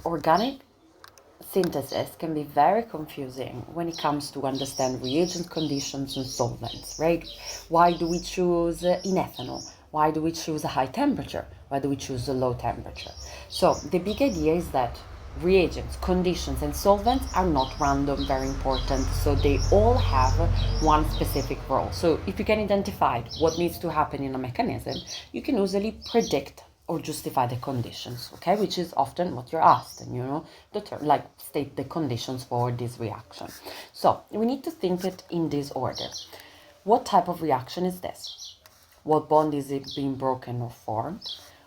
organic synthesis can be very confusing when it comes to understand reagent conditions and solvents, right? Why do we choose in ethanol? Why do we choose a high temperature? Why do we choose a low temperature? So the big idea is that reagents, conditions, and solvents are not random, very important. So they all have one specific role. So if you can identify what needs to happen in a mechanism, you can usually predict or justify the conditions, okay, which is often what you're asked, and like state the conditions for this reaction. So we need to think it in this order. What type of reaction is this? What bond is it being broken or formed?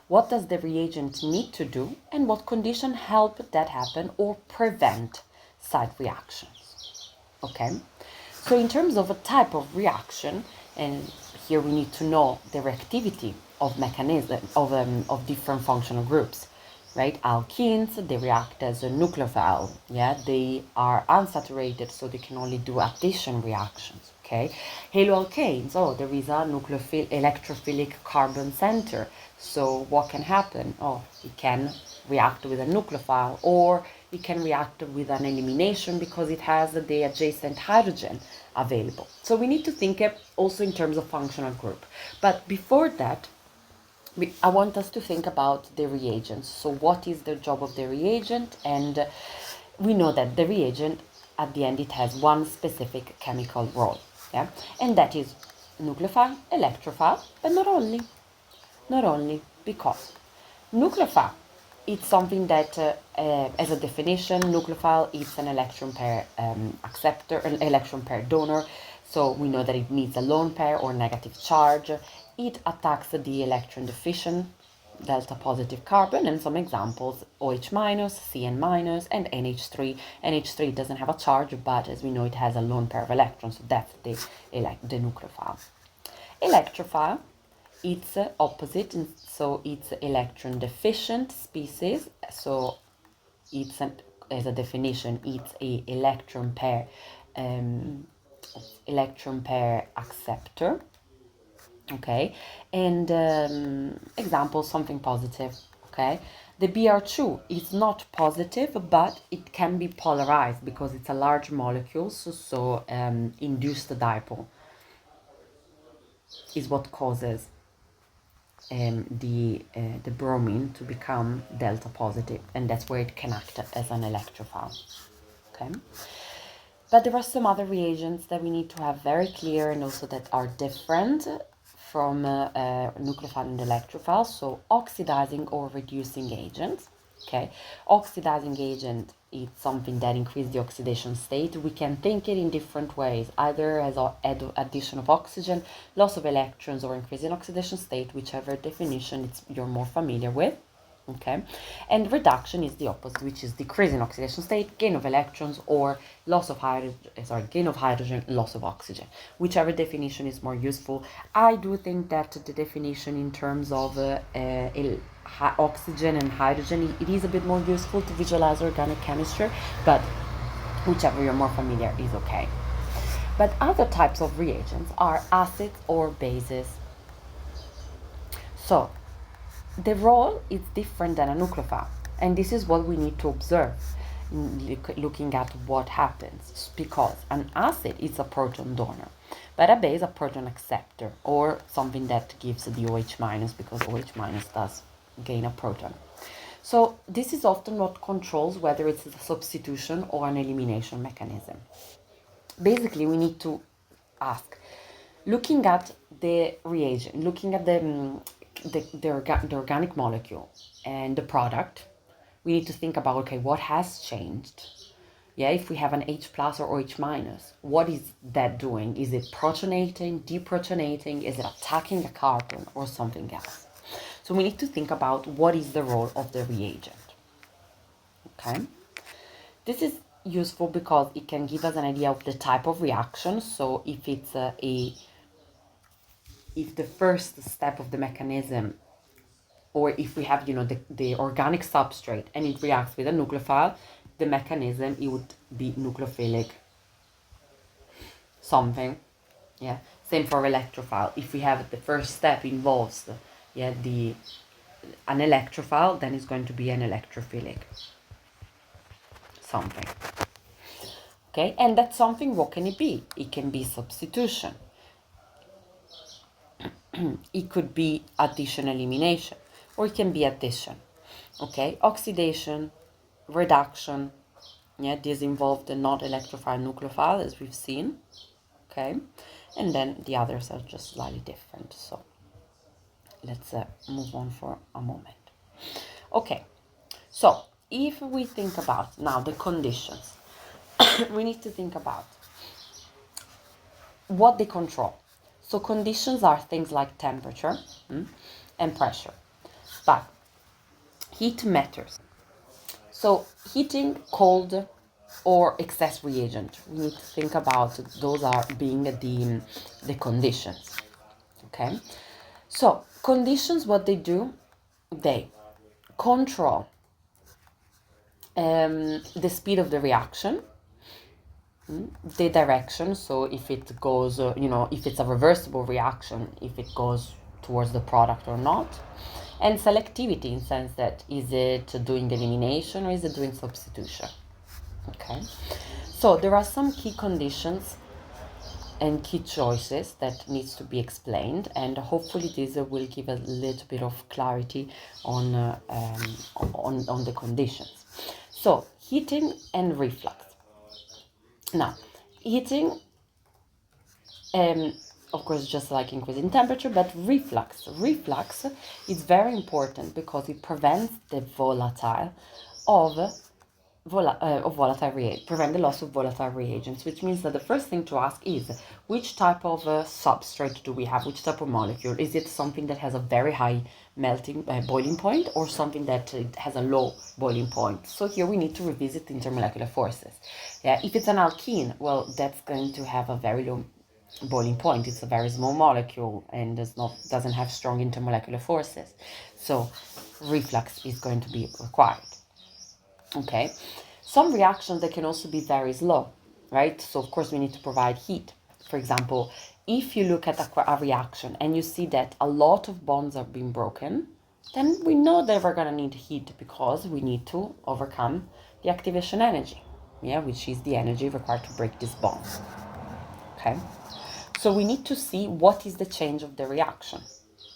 What does the reagent need to do, and what condition help that happen or prevent side reactions? Okay, so in terms of a type of reaction, and here we need to know the reactivity of mechanism of different functional groups, right? Alkenes, they react as a nucleophile. Yeah, they are unsaturated, so they can only do addition reactions. Okay, haloalkanes, oh, there is a electrophilic carbon center. So what can happen? Oh, it can react with a nucleophile, or it can react with an elimination because it has the adjacent hydrogen available. So we need to think also in terms of functional group. But before that, I want us to think about the reagents. So what is the job of the reagent? And we know that the reagent, at the end, it has one specific chemical role, yeah? And that is nucleophile, electrophile, but not only, because nucleophile, it's something that, as a definition, nucleophile is an electron pair acceptor, an electron pair donor. So we know that it needs a lone pair or negative charge. It attacks the electron deficient delta positive carbon, and some examples: OH minus, Cn minus, and NH3. NH3 doesn't have a charge, but as we know, it has a lone pair of electrons, so that's the nucleophile. Electrophile, it's opposite, and so it's electron deficient species. So it's as a definition, it's a electron pair acceptor. Okay, and example, something positive. Okay, the Br2 is not positive, but it can be polarized because it's a large molecule. So induced dipole is what causes the bromine to become delta positive, and that's where it can act as an electrophile. Okay, but there are some other reagents that we need to have very clear, and also that are different from nucleophile and electrophile. So oxidizing or reducing agents. Okay, oxidizing agent is something that increases the oxidation state. We can think it in different ways, either as addition of oxygen, loss of electrons, or increase in oxidation state, whichever definition you're more familiar with. Okay, and reduction is the opposite, which is decrease in oxidation state, gain of electrons, or gain of hydrogen, loss of oxygen, whichever definition is more useful. I do think that the definition in terms of oxygen and hydrogen, it is a bit more useful to visualize organic chemistry, but whichever you're more familiar is okay. But other types of reagents are acids or bases. So the role is different than a nucleophile, and this is what we need to observe in looking at what happens, because an acid is a proton donor, but a base a proton acceptor, or something that gives the OH minus, because OH minus does gain a proton. So this is often what controls whether it's a substitution or an elimination mechanism. Basically, we need to ask, looking at the reagent, looking at the organic molecule and the product, we need to think about, okay, what has changed? Yeah, if we have an H plus or OH minus, what is that doing? Is it protonating, deprotonating? Is it attacking a carbon or something else? So we need to think about what is the role of the reagent. Okay, this is useful because it can give us an idea of the type of reaction. So if it's if the first step of the mechanism, or if we have, the organic substrate and it reacts with a nucleophile, the mechanism, it would be nucleophilic something. Yeah, same for electrophile. If we have the first step involves an electrophile, then it's going to be an electrophilic. something. Okay, and that something, what can it be? It can be substitution. It could be addition, elimination, or it can be addition. Okay, oxidation, reduction. Yeah, this involved the not electrophile nucleophile, as we've seen. Okay, and then the others are just slightly different. So let's move on for a moment. Okay, so if we think about now the conditions, we need to think about what they control. So conditions are things like temperature and pressure, but heat matters. So heating, cold, or excess reagent, we need to think about those are being the conditions. Okay, so conditions, what they do, they control the speed of the reaction, the direction, so if it goes, if it's a reversible reaction, if it goes towards the product or not, and selectivity in the sense that is it doing elimination or is it doing substitution. Okay, so there are some key conditions and key choices that needs to be explained, and hopefully this will give a little bit of clarity on the conditions. So heating and reflux. Now, heating, of course, just like increasing temperature, but reflux is very important because it prevents the prevent the loss of volatile reagents, which means that the first thing to ask is which type of substrate do we have, which type of molecule. Is it something that has a very high boiling point, or something that has a low boiling point? So here we need to revisit intermolecular forces. Yeah, if it's an alkene, well, that's going to have a very low boiling point. It's a very small molecule and doesn't have strong intermolecular forces, so reflux is going to be required. Okay, some reactions that can also be very slow, right? So of course we need to provide heat. For example, if you look at a reaction and you see that a lot of bonds are being broken, then we know that we're going to need heat because we need to overcome the activation energy, yeah, which is the energy required to break these bonds. Okay, so we need to see what is the change of the reaction.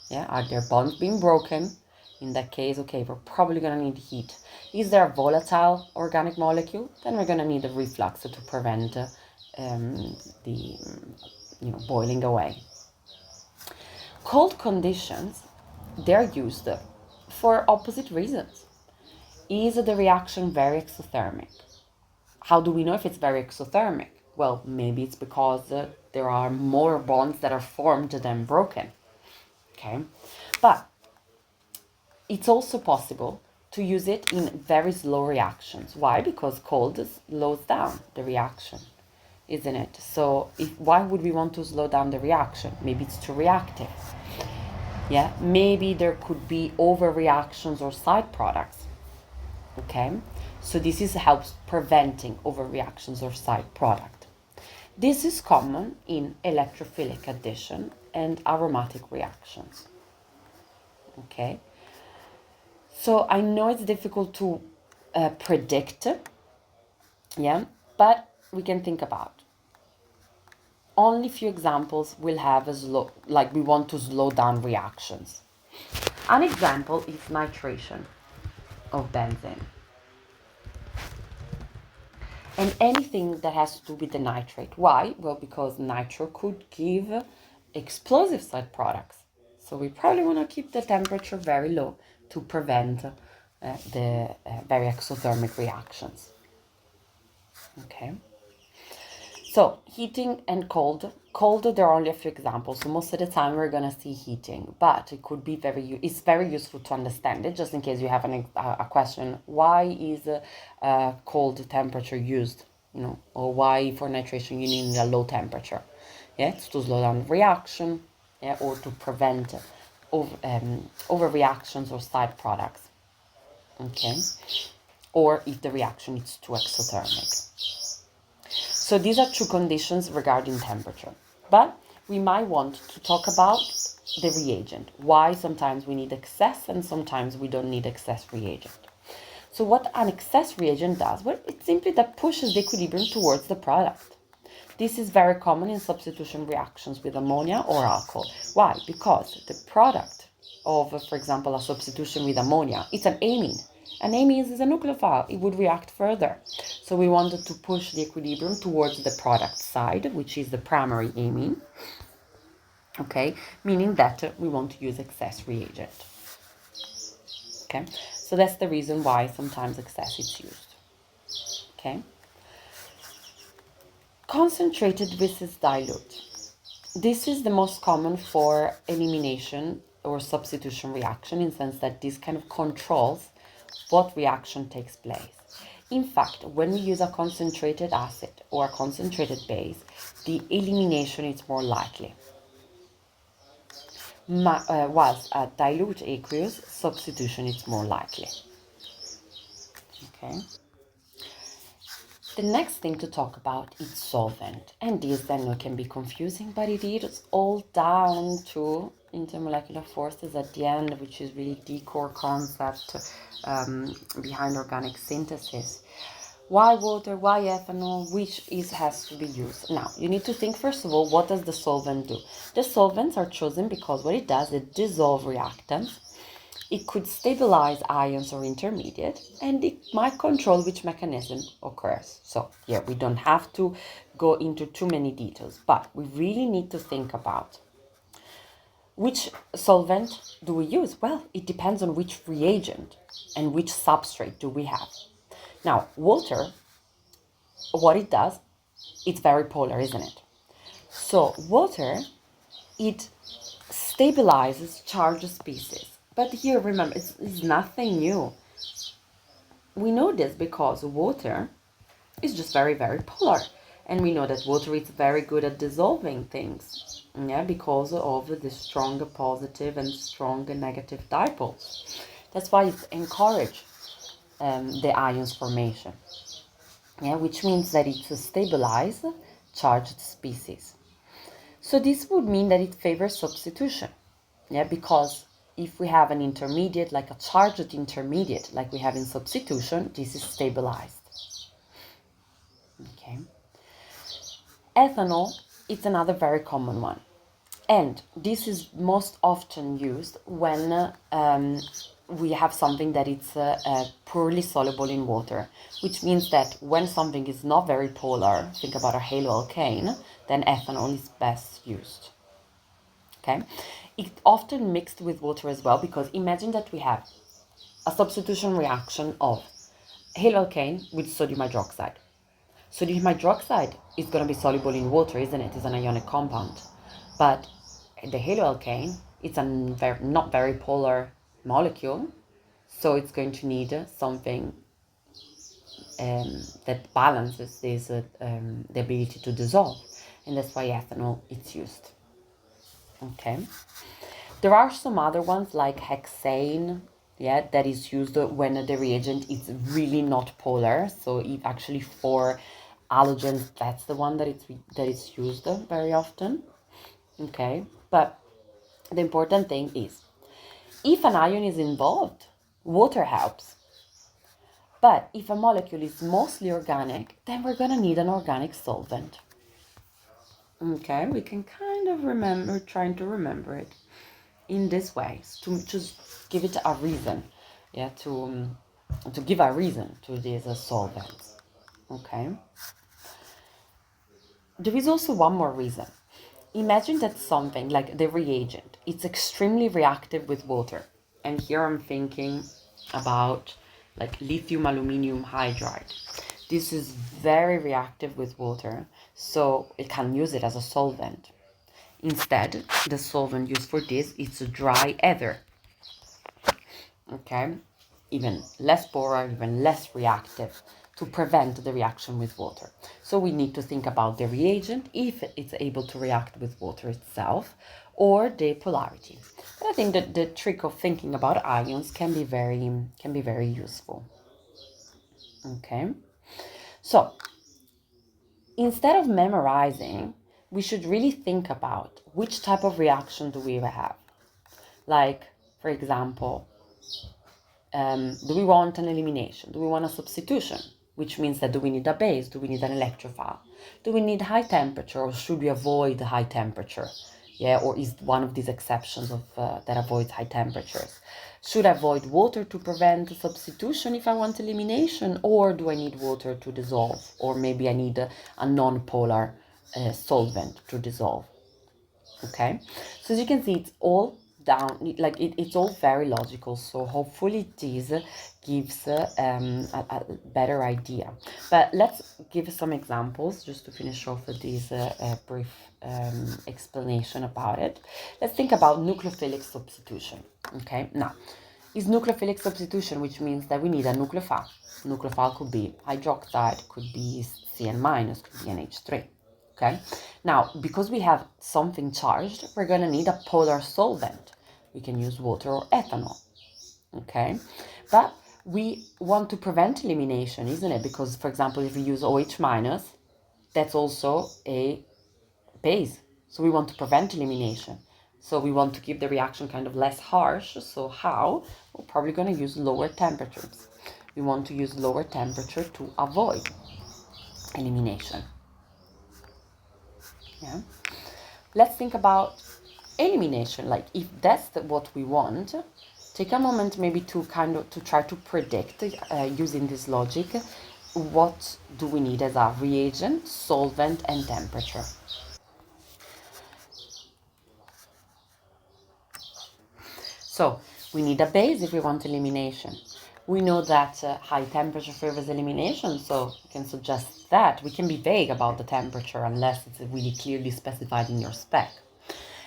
Yeah, are there bonds being broken? In that case, okay, we're probably going to need heat. Is there a volatile organic molecule? Then we're going to need a reflux to prevent the boiling away. Cold conditions, they're used for opposite reasons. Is the reaction very exothermic? How do we know if it's very exothermic? Well, maybe it's because there are more bonds that are formed than broken. Okay, but it's also possible to use it in very slow reactions. Why? Because cold slows down the reaction, isn't it? So why would we want to slow down the reaction? Maybe it's too reactive. Yeah, maybe there could be overreactions or side products. Okay, so this helps preventing overreactions or side product. This is common in electrophilic addition and aromatic reactions. Okay, so I know it's difficult to predict, yeah, but we can think about. Only few examples will have we want to slow down reactions. An example is nitration of benzene. And anything that has to do with the nitrate. Why? Well, because nitro could give explosive side products. So we probably want to keep the temperature very low to prevent the very exothermic reactions. Okay. So heating and cold. Cold, there are only a few examples. So most of the time we're going to see heating, but it could be it's very useful to understand it, just in case you have a question. Why is cold temperature used? Or why for nitration you need a low temperature? Yeah, it's to slow down reaction, yeah, or to prevent overreactions or side products. Okay, or if the reaction is too exothermic. So these are two conditions regarding temperature. But we might want to talk about the reagent. Why sometimes we need excess and sometimes we don't need excess reagent. So what an excess reagent does, well, it's simply that pushes the equilibrium towards the product. This is very common in substitution reactions with ammonia or alcohol. Why? Because the product of, for example, a substitution with ammonia, it's an amine. An amine is a nucleophile. It would react further. So we wanted to push the equilibrium towards the product side, which is the primary amine. Okay, meaning that we want to use excess reagent. Okay, so that's the reason why sometimes excess is used. Okay. Concentrated versus dilute. This is the most common for elimination or substitution reaction, in the sense that this kind of controls what reaction takes place. In fact, when we use a concentrated acid or a concentrated base, the elimination is more likely. Whilst at dilute aqueous, substitution is more likely. Okay. The next thing to talk about is solvent, and this then can be confusing, but it is all down to intermolecular forces at the end, which is really the core concept behind organic synthesis. Why water? Why ethanol? Which has to be used? Now, you need to think first of all, what does the solvent do? The solvents are chosen because what it does, it dissolves reactants. It could stabilize ions or intermediate, and it might control which mechanism occurs. So here we don't have to go into too many details, but we really need to think about which solvent do we use? Well, it depends on which reagent and which substrate do we have. Now, water, what it does, it's very polar, isn't it? So water, it stabilizes charged species. But here, remember, it's nothing new. We know this because water is just very, very polar. And we know that water is very good at dissolving things, yeah, because of the strong positive and strong negative dipoles. That's why it encourages the ions formation, yeah, which means that it stabilizes charged species. So this would mean that it favors substitution, yeah, because if we have an intermediate, like a charged intermediate, like we have in substitution, this is stabilized. Okay. Ethanol, it's another very common one. And this is most often used when we have something that is poorly soluble in water, which means that when something is not very polar, think about a haloalkane, then ethanol is best used. Okay, it often mixed with water as well, because imagine that we have a substitution reaction of haloalkane with sodium hydroxide. Sodium hydroxide is going to be soluble in water, isn't it? It's an ionic compound. But the haloalkane, it's a not very polar molecule, so it's going to need something that balances this, the ability to dissolve, and that's why ethanol is used. Okay. There are some other ones like hexane, yeah, that is used when the reagent is really not polar. So if actually for halogens, that's the one that is used very often. Okay, but the important thing is, if an ion is involved, water helps. But if a molecule is mostly organic, then we're gonna need an organic solvent. Okay, we can kind of remember, trying to remember it in this way, to just give it a reason, yeah, to give a reason to these solvents. Okay. There is also one more reason. Imagine that something like the reagent, it's extremely reactive with water, and here I'm thinking about like lithium aluminium hydride. This is very reactive with water, so it can use it as a solvent. Instead, the solvent used for this is a dry ether. Okay, even less polar, even less reactive, to prevent the reaction with water. So we need to think about the reagent, if it's able to react with water itself, or the polarity. But I think that the trick of thinking about ions can be very useful. Okay, so instead of memorizing, we should really think about which type of reaction do we have. Like, for example, Do we want an elimination? Do we want a substitution? Which means that do we need a base? Do we need an electrophile? Do we need high temperature, or should we avoid high temperature? Yeah, or is one of these exceptions of that avoids high temperatures? Should I avoid water to prevent substitution if I want elimination, or do I need water to dissolve? Or maybe I need a non-polar solvent to dissolve. Okay, so as you can see, it's all down, like it's all very logical, so hopefully this gives a better idea. But let's give some examples just to finish off with this brief explanation about it. Let's think about nucleophilic substitution. Okay, now is nucleophilic substitution, which means that we need a nucleophile. Nucleophile could be hydroxide, could be Cn minus, could be NH3. Okay, now because we have something charged, we're going to need a polar solvent. We can use water or ethanol. Okay, but we want to prevent elimination, isn't it? Because, for example, if we use OH minus, that's also a base. So we want to prevent elimination. So we want to keep the reaction kind of less harsh. So how? We're probably going to use lower temperatures. We want to use lower temperature to avoid elimination. Yeah. Let's think about elimination. Like if that's what we want, take a moment maybe to try to predict using this logic, what do we need as a reagent, solvent, and temperature. So we need a base if we want elimination. We know that high temperature favors elimination, so we can suggest that. We can be vague about the temperature unless it's really clearly specified in your spec.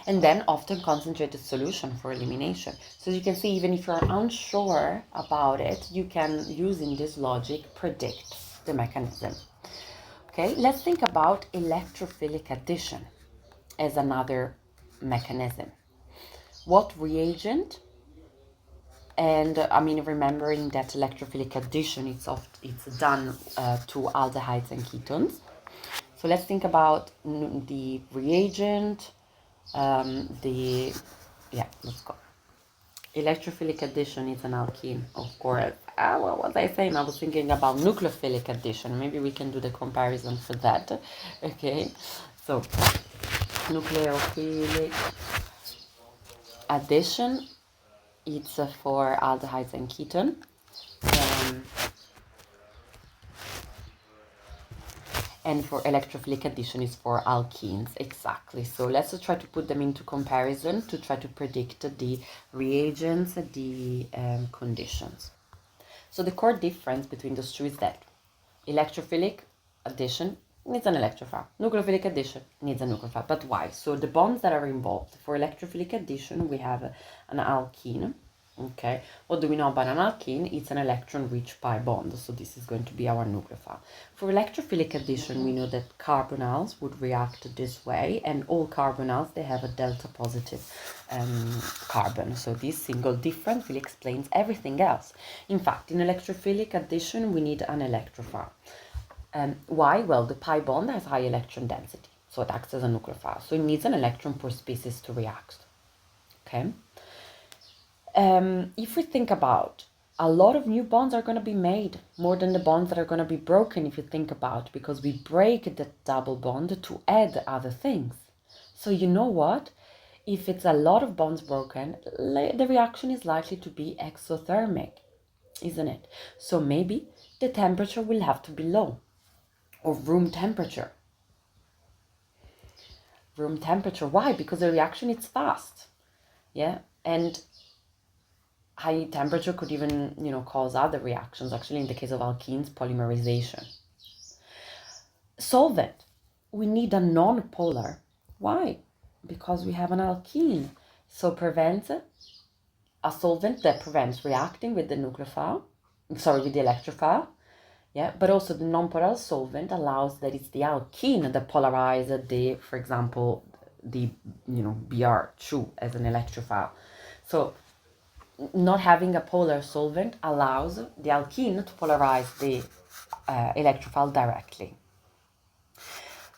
And then often concentrated solution for elimination. So you can see, even if you're unsure about it, you can, using this logic, predict the mechanism. Okay, let's think about electrophilic addition as another mechanism. What reagent? And remembering that electrophilic addition, it's done to aldehydes and ketones. So let's think about the reagent. Let's go. Electrophilic addition is an alkene, of course. What was I saying? I was thinking about nucleophilic addition. Maybe we can do the comparison for that. Okay, so nucleophilic addition, it's for aldehydes and ketone. And for electrophilic addition is for alkenes, exactly. So let's try to put them into comparison to try to predict the reagents, the conditions. So the core difference between those two is that electrophilic addition needs an electrophile. Nucleophilic addition needs a nucleophile. But why? So the bonds that are involved. For electrophilic addition, we have an alkene. Okay, what do we know about an alkene? It's an electron-rich pi bond, so this is going to be our nucleophile. For electrophilic addition, we know that carbonyls would react this way, and all carbonyls, they have a delta positive carbon. So this single difference really explains everything else. In fact, in electrophilic addition, we need an electrophile. Why? Well, the pi bond has high electron density, so it acts as a nucleophile. So it needs an electron per species to react. Okay. If we think about, a lot of new bonds are going to be made, more than the bonds that are going to be broken, if you think about, because we break the double bond to add other things. So you know what? If it's a lot of bonds broken, the reaction is likely to be exothermic, isn't it? So maybe the temperature will have to be low, or room temperature. Room temperature, why? Because the reaction is fast, yeah? And high temperature could even, cause other reactions. Actually, in the case of alkenes, polymerization. Solvent. We need a non-polar. Why? Because we have an alkene. So prevents a solvent that prevents reacting with the nucleophile. With the electrophile. Yeah, but also the non-polar solvent allows that it's the alkene that polarizes the, for example, the, Br2 as an electrophile. So not having a polar solvent allows the alkene to polarize the electrophile directly.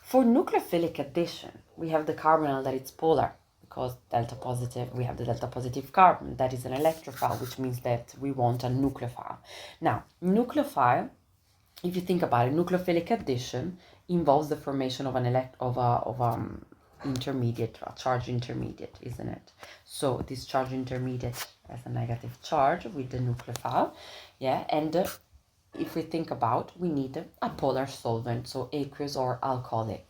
For nucleophilic addition, we have the carbonyl that it's polar. The because delta positive, we have the delta positive carbon. That is an electrophile, which means that we want a nucleophile. Now, nucleophile, if you think about it, nucleophilic addition involves the formation of an intermediate, a charge intermediate, isn't it? So this charge intermediate has a negative charge with the nucleophile, yeah, and if we think about, we need a polar solvent, so aqueous or alcoholic.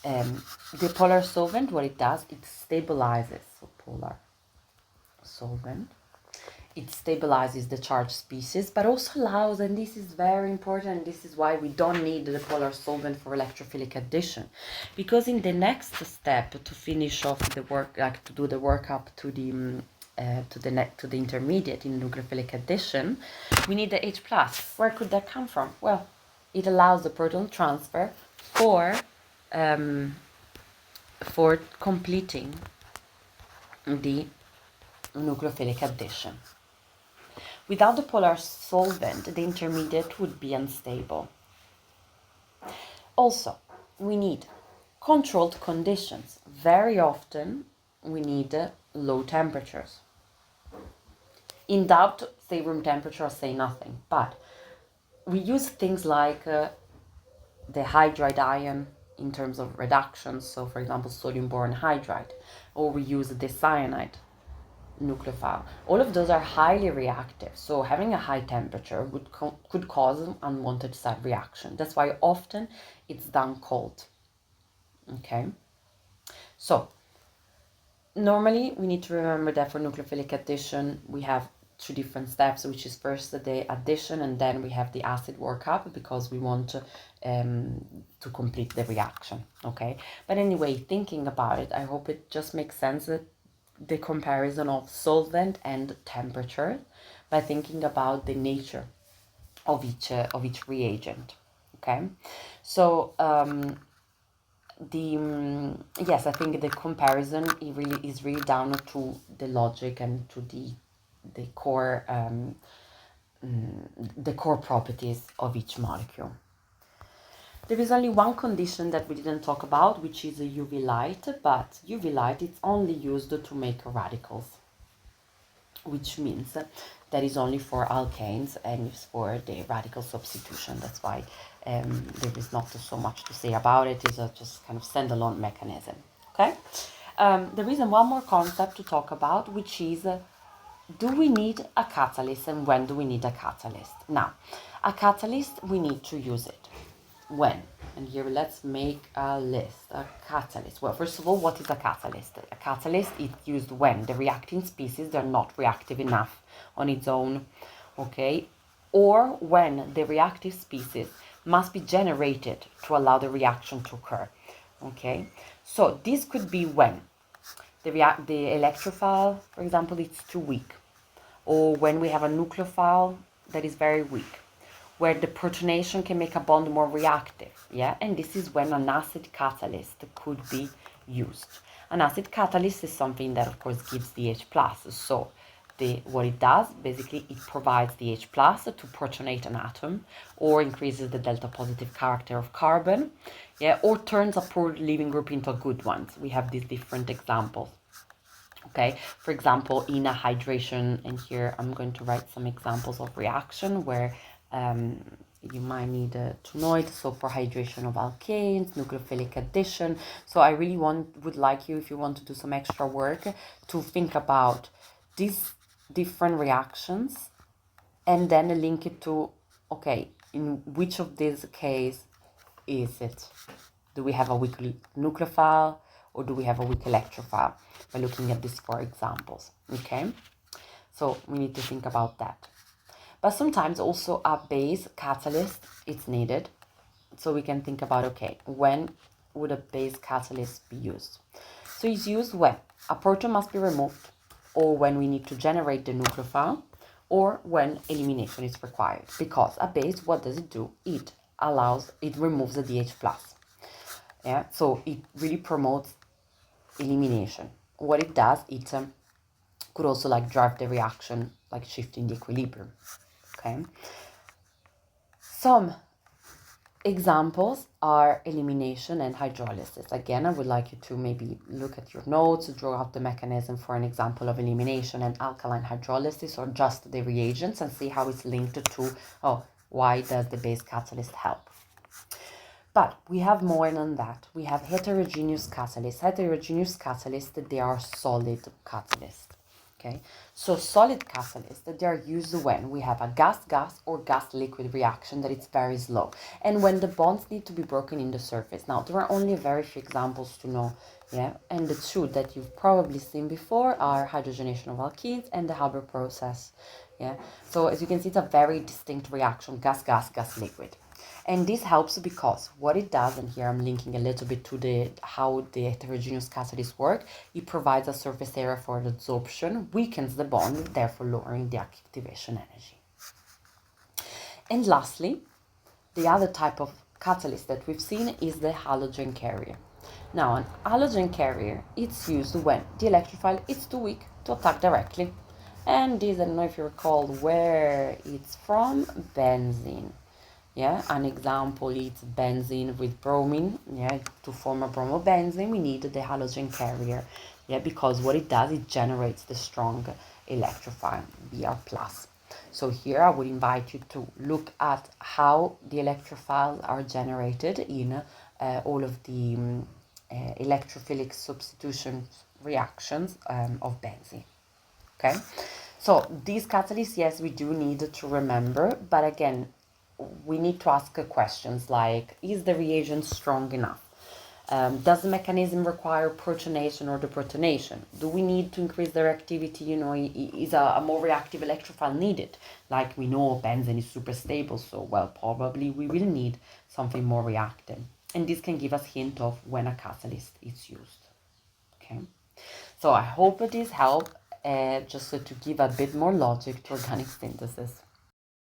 The polar solvent, what it does, it stabilizes, so polar solvent, it stabilizes the charged species, but also allows, and this is very important, this is why we don't need the polar solvent for electrophilic addition, because in the next step, to finish off the work, like to do the workup to the intermediate in nucleophilic addition, we need the H+. Where could that come from? Well, it allows the proton transfer for completing the nucleophilic addition. Without the polar solvent, the intermediate would be unstable. Also, we need controlled conditions. Very often, we need low temperatures. In doubt, say room temperature or say nothing. But we use things like the hydride ion in terms of reductions. So, for example, sodium boron hydride. Or we use the cyanide nucleophile. All of those are highly reactive, so having a high temperature could cause an unwanted side reaction. That's why often it's done cold. Okay, so normally we need to remember that for nucleophilic addition we have two different steps, which is first the addition and then we have the acid workup, because we want to complete the reaction. Okay, but anyway, thinking about it, I hope it just makes sense that the comparison of solvent and temperature by thinking about the nature of each reagent. Okay, so yes, I think the comparison is really down to the logic and to the core properties of each molecule. There is only one condition that we didn't talk about, which is a UV light, but UV light is only used to make radicals, which means that is only for alkanes and is for the radical substitution. That's why there is not so much to say about it. It's a just kind of standalone mechanism. Okay. There is one more concept to talk about, which is do we need a catalyst and when do we need a catalyst? Now, a catalyst, we need to use it. When? And here let's make a list. A catalyst. Well, first of all, what is a catalyst? A catalyst is used when the reacting species, they're not reactive enough on its own, okay? Or when the reactive species must be generated to allow the reaction to occur, okay? So this could be when the electrophile, for example, it's too weak, or when we have a nucleophile that is very weak, where the protonation can make a bond more reactive, yeah? And this is when an acid catalyst could be used. An acid catalyst is something that, of course, gives the H+. So what it does, basically, it provides the H+ to protonate an atom, or increases the delta positive character of carbon, yeah? Or turns a poor leaving group into a good one. We have these different examples. Okay, for example, in a hydration, and here I'm going to write some examples of reaction where you might need to know it. So for hydration of alkanes, nucleophilic addition. So I really would like you, if you want to do some extra work, to think about these different reactions and then link it to, okay, in which of these case is it? Do we have a weak nucleophile or do we have a weak electrophile? By looking at these four examples, okay? So we need to think about that. But sometimes also a base catalyst is needed. So we can think about, okay, when would a base catalyst be used? So it's used when a proton must be removed, or when we need to generate the nucleophile, or when elimination is required. Because a base, what does it do? It removes the DH+. Yeah, so it really promotes elimination. What it does, it could also like drive the reaction, like shifting the equilibrium. Okay. Some Examples are elimination and hydrolysis. Again, I would like you to maybe look at your notes, draw out the mechanism for an example of elimination and alkaline hydrolysis, or just the reagents, and see how it's linked to, oh, why does the base catalyst help? But we have more than that. We have heterogeneous catalysts. Heterogeneous catalysts, they are solid catalysts. Okay, so solid catalysts, they are used when we have a gas-gas or gas-liquid reaction that is very slow, and when the bonds need to be broken in the surface. Now, there are only very few examples to know, yeah, and the two that you've probably seen before are hydrogenation of alkenes and the Haber process, yeah. So as you can see, it's a very distinct reaction, gas-gas, gas-liquid. And this helps because what it does, and here I'm linking a little bit to how the heterogeneous catalysts work, it provides a surface area for the adsorption, weakens the bond, therefore lowering the activation energy. And lastly, the other type of catalyst that we've seen is the halogen carrier. Now, an halogen carrier, it's used when the electrophile is too weak to attack directly. And this, I don't know if you recall where it's from, benzene. Yeah, an example is benzene with bromine. Yeah, to form a bromobenzene, we need the halogen carrier. Yeah, because what it does, it generates the strong electrophile, Br+. So here I would invite you to look at how the electrophiles are generated in all of the electrophilic substitution reactions of benzene. Okay, so these catalysts, yes, we do need to remember, but again, we need to ask questions like, is the reagent strong enough? Does the mechanism require protonation or deprotonation? Do we need to increase their activity? You know, is a more reactive electrophile needed? Like we know benzene is super stable, so well, probably we will need something more reactive. And this can give us hint of when a catalyst is used. Okay, so I hope this helped, just to give a bit more logic to organic synthesis.